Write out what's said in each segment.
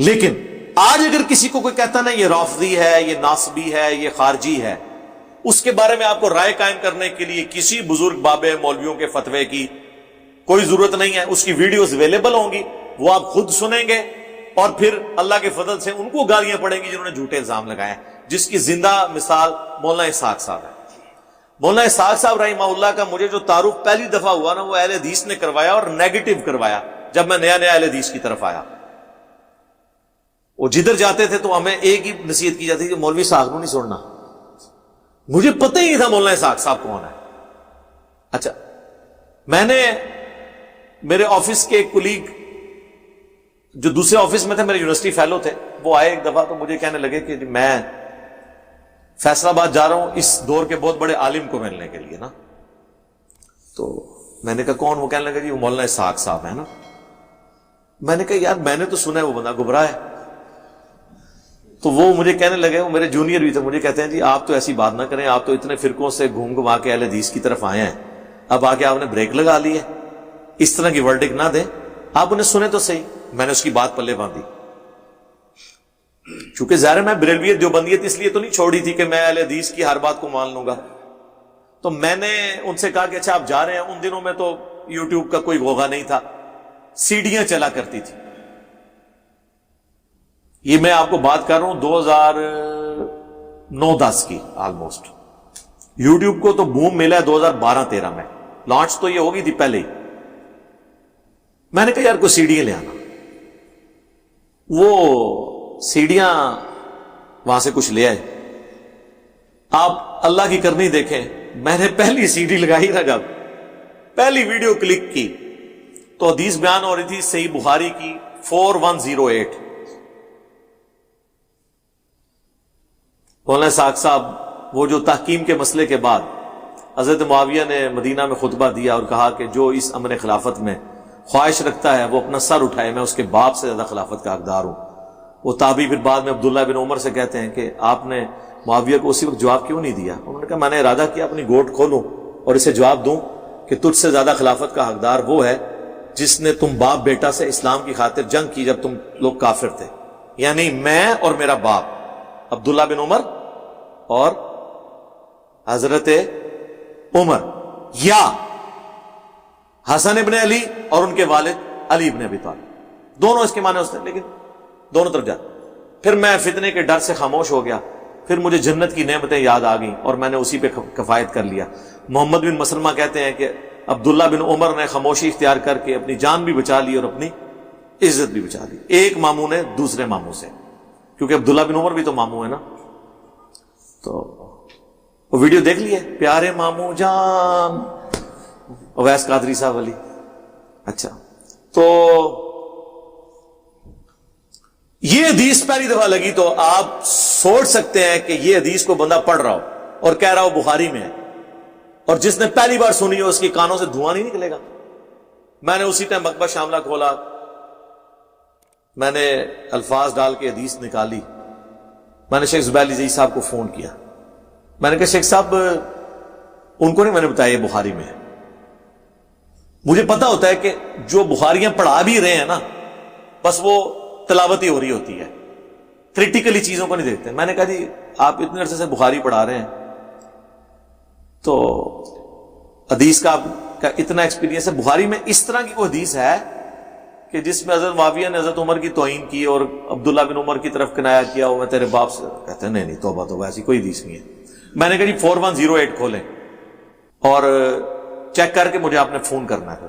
لیکن آج اگر کسی کو کوئی کہتا نا یہ رافضی ہے، یہ ناصبی ہے، یہ خارجی ہے، اس کے بارے میں آپ کو رائے قائم کرنے کے لیے کسی بزرگ بابے مولویوں کے فتوے کی کوئی ضرورت نہیں ہے. اس کی ویڈیوز اویلیبل ہوں گی، وہ آپ خود سنیں گے اور پھر اللہ کے فضل سے ان کو گالیاں پڑیں گی جنہوں نے جھوٹے الزام لگائے ہیں، جس کی زندہ مثال مولانا اسحاق صاحب ہے. مولانا اسحاق صاحب رحمہ اللہ کا مجھے جو تعارف پہلی دفعہ ہوا نا، وہ اہل حدیث نے کروایا اور نیگیٹو کروایا. جب میں نیا اہل حدیث کی طرف آیا، وہ جدھر جاتے تھے تو ہمیں ایک ہی نصیحت کی جاتی تھی کہ مولوی صاحب کو نہیں چھوڑنا. مجھے پتہ ہی نہیں تھا مولانا اسحاق صاحب کون ہے. اچھا، میں نے میرے آفس کے ایک کولیگ جو دوسرے آفس میں تھے، میرے یونیورسٹی فیلو تھے، وہ آئے ایک دفعہ تو مجھے کہنے لگے کہ میں فیصل آباد جا رہا ہوں اس دور کے بہت بڑے عالم کو ملنے کے لیے نا. تو میں نے کہا کون؟ وہ کہنے لگا جی وہ مولانا اسحاق صاحب ہے نا. میں نے کہا یار میں نے تو سنا ہے وہ بندہ گمراہ ہے. تو وہ مجھے کہنے لگے، وہ میرے جونیئر بھی تھے، مجھے کہتے ہیں جی آپ تو ایسی بات نہ کریں، آپ تو اتنے فرقوں سے گھوم گھما کے اہل حدیث کی طرف آئے ہیں، اب آ کے آپ نے بریک لگا لی ہے، اس طرح کی ورڈک نہ دیں، آپ انہیں سنیں تو صحیح. میں نے اس کی بات پلے باندھی، چونکہ ظاہر میں بریلویت دیوبندیت اس لیے تو نہیں چھوڑی تھی کہ میں اہل حدیث کی ہر بات کو مان لوں گا. تو میں نے ان سے کہا کہ اچھا آپ جا رہے ہیں. ان دنوں میں تو یوٹیوب کا کوئی غوغا نہیں تھا، سیڈیاں چلا کرتی تھی. یہ میں آپ کو بات کر رہا ہوں 2009-10 کی آلموسٹ. یوٹیوب کو تو بوم ملا ہے 2012-13 میں، لانچ تو یہ ہوگی تھی پہلے ہی. میں نے کہا یار کوئی سیڈیاں لے آنا. وہ سیڈیاں وہاں سے کچھ لے آئے. آپ اللہ کی کرنی دیکھیں، میں نے پہلی سیڈی لگائی نا، جب پہلی ویڈیو کلک کی تو حدیث بیان ہو رہی تھی صحیح بخاری کی 4108. مولانا اسحاق صاحب وہ جو تحکیم کے مسئلے کے بعد حضرت معاویہ نے مدینہ میں خطبہ دیا اور کہا کہ جو اس امر خلافت میں خواہش رکھتا ہے وہ اپنا سر اٹھائے، میں اس کے باپ سے زیادہ خلافت کا حقدار ہوں. وہ تابعی پھر بعد میں عبداللہ بن عمر سے کہتے ہیں کہ آپ نے معاویہ کو اسی وقت جواب کیوں نہیں دیا؟ انہوں نے کہا میں نے ارادہ کیا اپنی گوٹ کھولوں اور اسے جواب دوں کہ تجھ سے زیادہ خلافت کا حقدار وہ ہے جس نے تم باپ بیٹا سے اسلام کی خاطر جنگ کی جب تم لوگ کافر تھے، یعنی میں اور میرا باپ عبداللہ بن عمر اور حضرت عمر، یا حسن ابن علی اور ان کے والد علی ابن ابی طالب. دونوں اس کے معنی ہوتے ہیں، لیکن دونوں طرف جاتے. پھر میں فتنے کے ڈر سے خاموش ہو گیا. پھر مجھے جنت کی نعمتیں یاد آ گئیں اور میں نے اسی پہ کفایت کر لیا. محمد بن مسلمہ کہتے ہیں کہ عبداللہ بن عمر نے خاموشی اختیار کر کے اپنی جان بھی بچا لی اور اپنی عزت بھی بچا لی، ایک ماموں نے دوسرے ماموں سے، کیونکہ عبداللہ بن عمر بھی تو ماموں ہے نا. تو وہ ویڈیو دیکھ لیے، پیارے ماموں جان اویس قادری صاحب علی. اچھا، تو یہ حدیث پہلی دفعہ لگی تو آپ سوچ سکتے ہیں کہ یہ حدیث کو بندہ پڑھ رہا ہو اور کہہ رہا ہو بخاری میں ہے، اور جس نے پہلی بار سنی ہو اس کی کانوں سے دھواں نہیں نکلے گا. میں نے اسی ٹائم مکتبہ شاملہ کھولا، میں نے الفاظ ڈال کے حدیث نکالی. میں نے شیخ زبیر علی زئی صاحب کو فون کیا. میں نے کہا شیخ صاحب ان کو نہیں میں نے بتایا یہ بخاری میں ہے. مجھے پتا ہوتا ہے کہ جو بخاریاں پڑھا بھی رہے ہیں نا، بس وہ تلاوت ہی ہو رہی ہوتی ہے، کریٹیکلی چیزوں کو نہیں دیکھتے. میں نے کہا جی آپ اتنے عرصے سے بخاری پڑھا رہے ہیں تو حدیث کا آپ کا اتنا ایکسپیرینس ہے، بخاری میں اس طرح کی کوئی حدیث ہے کہ جس میں حضرت معاویہ نے حضرت عمر کی توہین کی اور عبداللہ بن عمر کی طرف کنایا کیا، وہ میں تیرے باپ سے؟ کہتے ہیں نہیں توبہ توبہ، ایسی کوئی حدیث نہیں ہے. میں نے کہا جی 4108 کھولیں اور چیک کر کے مجھے آپ نے فون کرنا ہے.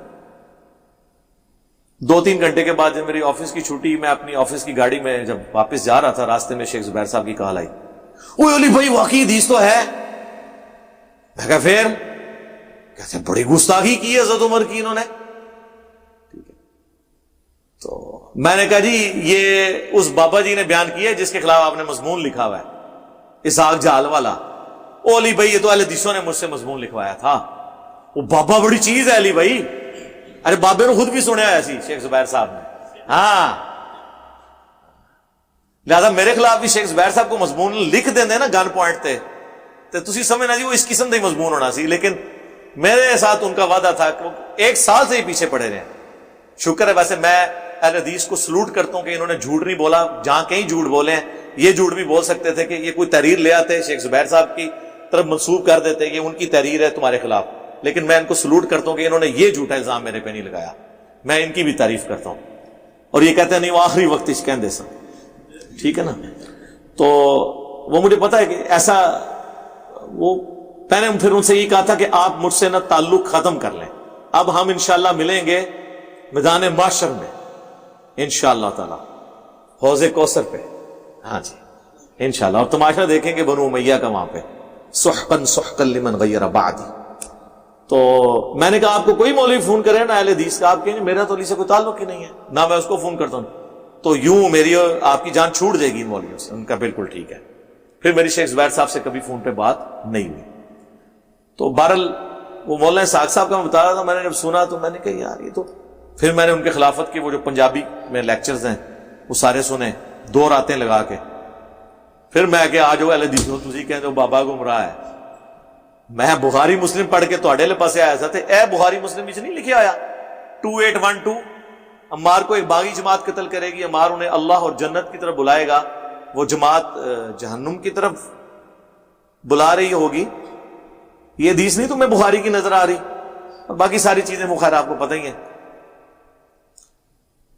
2-3 گھنٹے کے بعد جب میری آفس کی چھٹی، میں اپنی آفس کی گاڑی میں جب واپس جا رہا تھا، راستے میں شیخ زبیر صاحب کی کال آئی، اوہ علی بھائی واقعی حدیث تو ہے. میں کہا پھر؟ کہتے ہیں بڑی گستاخی کی ہے حضرت عمر کی انہوں نے. تو میں نے کہا جی یہ اس بابا جی نے بیان کیا ہے جس کے خلاف آپ نے مضمون لکھا ہوا ہے، اسحاق جہل والا. او علی بھائی یہ تو اہل حدیثوں نے مجھ سے مضمون لکھوایا تھا. وہ بابا بڑی چیز ہے علی بھائی. ارے بابے نے خود بھی سنیا ایسی شیخ زبیر صاحب نے. ہاں لہذا میرے خلاف بھی شیخ زبیر صاحب کو مضمون لکھ دیندے نا گن پوائنٹ تے تو تسی سمجھنا جی وہ اس قسم کا ہی مضمون ہونا سی. لیکن میرے ساتھ ان کا وعدہ تھا کہ وہ 1 سال سے ہی پیچھے پڑے رہے ہیں. شکر ہے ویسے میں اہل حدیث کو سلوٹ کرتا ہوں کہ انہوں نے جھوٹ نہیں بولا. جہاں کہیں جھوٹ بولے ہیں, یہ جھوٹ بھی بول سکتے تھے کہ یہ کوئی تحریر لے آتے شیخ زبیر صاحب کی طرف منسوب کر دیتے یہ ان کی تحریر ہے تمہارے خلاف, لیکن میں ان کو سلوٹ کرتا ہوں کہ انہوں نے یہ جھوٹا الزام میرے پہ نہیں لگایا. میں ان کی بھی تعریف کرتا ہوں. اور یہ کہتے ہیں نہیں وہ آخری وقت اس کہندے سا, ٹھیک ہے نا. تو وہ مجھے پتا ہے کہ ایسا, وہ میں نے پھر ان سے یہ کہا تھا کہ آپ مجھ سے نہ تعلق ختم کر لیں. اب ہم انشاءاللہ ملیں گے میدان محشر میں انشاءاللہ تعالی, حوض کوثر پہ. ہاں جی انشاءاللہ. اور تماشا دیکھیں گے بنو امیہ کا وہاں پہ, سحقا سحقا لمن غیر بعدی. تو میں نے کہا آپ کو کوئی مولوی فون کرے نا اہل حدیث کا, آپ کہیں گے میرا تو علی سے کوئی تعلق ہی نہیں ہے, نہ میں اس کو فون کرتا ہوں. تو یوں میری اور آپ کی جان چھوٹ جائے گی ان مولویوں سے. ان کا بالکل ٹھیک ہے. پھر میری شیخ زبیر صاحب سے کبھی فون پہ بات نہیں ہوئی. تو بہرحال وہ مولانا اسحاق صاحب کا میں بتا رہا تھا, میں نے جب سنا تو میں نے کہا یار یہ تو, پھر میں نے ان کے خلافت کے وہ جو پنجابی میں لیکچرز ہیں وہ سارے سنے 2 راتیں لگا کے. پھر میں کہ آ جاؤ اہل حدیث ہو تسی کہتے ہو بابا گمراہ ہے. میں بخاری مسلم پڑھ کے تواڈے لے پاسے آیا تھا, اے بخاری مسلم وچ نہیں لکھیا آیا 2812 عمار کو ایک باغی جماعت قتل کرے گی, عمار انہیں اللہ اور جنت کی طرف بلائے گا, وہ جماعت جہنم کی طرف بلا رہی ہوگی. یہ حدیث نہیں تمہیں بخاری کی نظر آ رہی, اور باقی ساری چیزیں بخاری آپ کو پتہ ہی ہیں.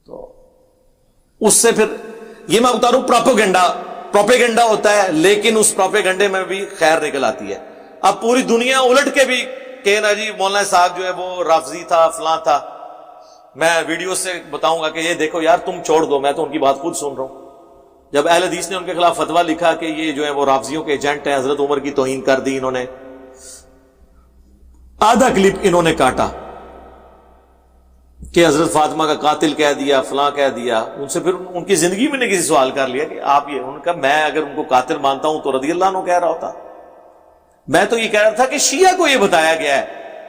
تو اس سے پھر یہ میں بتا رہا ہوں پروپیگنڈا ہوتا ہے, لیکن اس پروپیگنڈے میں بھی خیر نکل آتی ہے. اب پوری دنیا الٹ کے بھی کہ نا جی مولانا اسحاق جو ہے وہ رافضی تھا فلاں تھا. میں ویڈیو سے بتاؤں گا کہ یہ دیکھو یار تم چھوڑ دو, میں تو ان کی بات خود سن رہا ہوں. جب اہل حدیث نے ان کے خلاف فتویٰ لکھا کہ یہ جو ہے وہ رافضیوں کے ایجنٹ ہیں, حضرت عمر کی توہین کر دی انہوں نے, آدھا کلپ انہوں نے کاٹا کہ حضرت فاطمہ کا قاتل کہہ دیا فلاں کہہ دیا. ان سے پھر ان کی زندگی میں نے کسی سوال کر لیا کہ آپ یہ, ان کا میں اگر ان کو قاتل مانتا ہوں تو رضی اللہ عنہ کہہ رہا ہوتا. میں تو یہ کہہ رہا تھا کہ شیعہ کو یہ بتایا گیا ہے,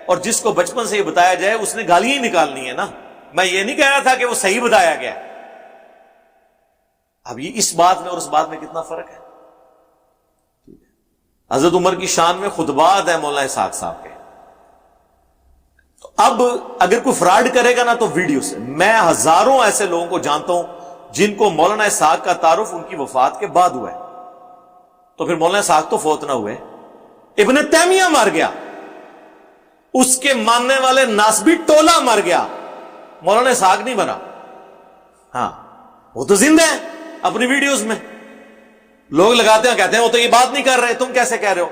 اور جس کو بچپن سے یہ بتایا جائے اس نے گالیاں ہی نکالنی ہے نا. میں یہ نہیں کہہ رہا تھا کہ وہ صحیح بتایا گیا. اب یہ اس بات میں اور اس بات میں کتنا فرق ہے. حضرت عمر کی شان میں خطبات ہے مولانا اسحاق صاحب کے. تو اب اگر کوئی فراڈ کرے گا نا تو ویڈیو سے, میں ہزاروں ایسے لوگوں کو جانتا ہوں جن کو مولانا اسحاق کا تعارف ان کی وفات کے بعد ہوا ہے. تو پھر مولانا اسحاق تو فوت نہ ہوئے, ابن تیمیہ مر گیا, اس کے ماننے والے ناسبی ٹولہ مر گیا, مولانا اسحاق نہیں بنا. ہاں وہ تو زندہ ہے اپنی ویڈیوز میں, لوگ لگاتے ہیں کہتے ہیں وہ تو یہ بات نہیں کر رہے, تم کیسے کہہ رہے ہو.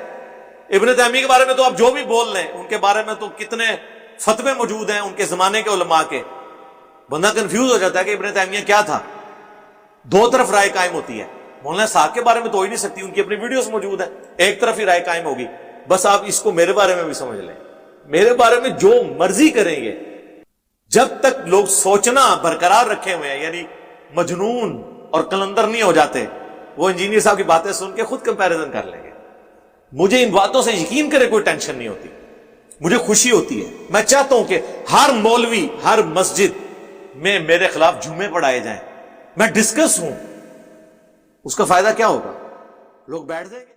ابن تیمیہ کے بارے میں تو آپ جو بھی بول لیں, ان کے بارے میں تو کتنے فتوے موجود ہیں ان کے زمانے کے علماء کے. بندہ کنفیوز ہو جاتا ہے کہ ابن تیمیہ کیا تھا. 2 طرف رائے قائم ہوتی ہے. مولانا اسحاق کے بارے میں تو ہو ہی نہیں سکتی, ان کی اپنی ویڈیوز موجود ہیں, ایک طرف ہی رائے قائم ہوگی. بس آپ اس کو میرے بارے میں بھی سمجھ لیں, میرے بارے میں جو مرضی کریں گے, جب تک لوگ سوچنا برقرار رکھے ہوئے ہیں, یعنی مجنون اور قلندر نہیں ہو جاتے, وہ انجینئر صاحب کی باتیں سن کے خود کمپیریزن کر لیں گے. مجھے ان باتوں سے یقین کرے کوئی ٹینشن نہیں ہوتی, مجھے خوشی ہوتی ہے. میں چاہتا ہوں کہ ہر مولوی ہر مسجد میں میرے خلاف جمعے پڑھائے جائیں, میں ڈسکس ہوں. اس کا فائدہ کیا ہوگا, لوگ بیٹھ جائیں گے.